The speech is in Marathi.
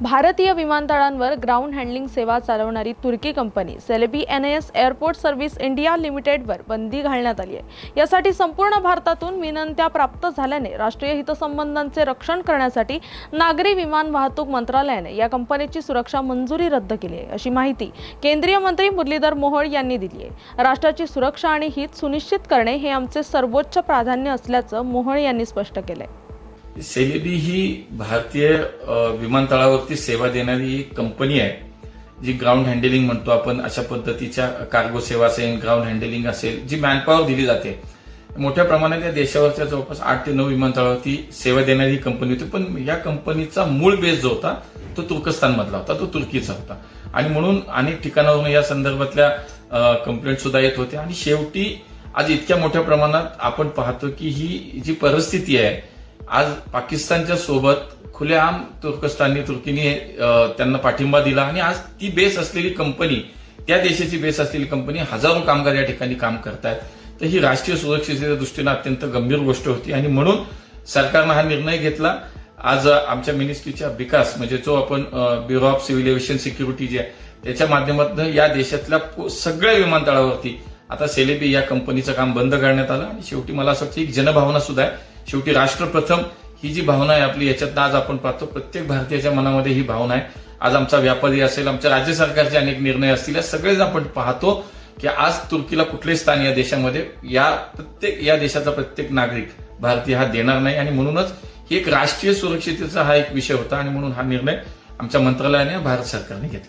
भारतीय विमानतळांवर ग्राउंड हँडलिंग सेवा चालवणारी तुर्की company Celebi NS airport service India लिमिटेडवर बंदी घालण्यात आली आहे। यासाठी संपूर्ण भारतातून विनंत्या प्राप्त झाल्याने राष्ट्रीय हितसंबंधांचे रक्षण करण्यासाठी नागरी विमान वाहतूक मंत्रालयाने या कंपनीची सुरक्षा मंजुरी रद्द केली आहे, अशी माहिती केंद्रीय मंत्री मुरलीधर मोहोळ यांनी दिली आहे। राष्ट्राची सुरक्षा आणि हित सुनिश्चित करणे हे आमचे सर्वोच्च प्राधान्य असल्याचं मोहोळ यांनी स्पष्ट केलंय। सेलेबी ही भारतीय विमानतळावरती सेवा देणारी एक कंपनी आहे, जी ग्राउंड हँडलिंग म्हणतो आपण अशा पद्धतीच्या कार्गो सेवा असेल, ग्राउंड हँडलिंग असेल, जी मॅनपॉवर दिली जाते। मोठ्या प्रमाणात या देशावरच्या जवळपास 8 ते 9 विमानतळावरती सेवा देणारी कंपनी होती, पण या कंपनीचा मूळ बेस जो होता तो तुर्कस्तान मधला होता, तो तुर्कीचा होता आणि म्हणून अनेक ठिकाणावरून या संदर्भातल्या कंप्लेंट सुद्धा येत होत्या आणि शेवटी आज इतक्या मोठ्या प्रमाणात आपण पाहतो की ही जी परिस्थिती आहे, आज पाकिस्तानच्या सोबत खुलेआम तुर्कीने त्यांना पाठिंबा दिला आणि आज ती बेस असलेली कंपनी, त्या देशाची बेस असलेली कंपनी हजारो कामगार या ठिकाणी काम करतायत। तर ही राष्ट्रीय सुरक्षेच्या दृष्टीने अत्यंत गंभीर गोष्ट होती आणि म्हणून सरकारने हा निर्णय घेतला। आज आमच्या मिनिस्ट्रीच्या विकास म्हणजे जो आपण bureau of civil aviation security जे आहे त्याच्या माध्यमातून या देशातल्या सगळ्या विमानतळावरती आता सेलेबी या कंपनीचं काम बंद करण्यात आलं आणि शेवटी मला असं वाटतं एक जनभावना सुद्धा आहे। शेवटी राष्ट्र प्रथम ही जी भावना आहे आपली, याच्यात आज आपण पाहतो प्रत्येक भारतीयाच्या मनामध्ये ही भावना आहे। आज आमचा व्यापारी असेल, आमच्या राज्य सरकारचे अनेक निर्णय असतील, या सगळेच आपण पाहतो की आज तुर्कीला कुठलेही स्थान या देशामध्ये या देशाचा प्रत्येक नागरिक भारतीय हा देणार नाही आणि म्हणूनच ही एक राष्ट्रीय सुरक्षिततेचा हा एक विषय होता आणि म्हणून हा निर्णय आमच्या मंत्रालयाने भारत सरकारने घेतला।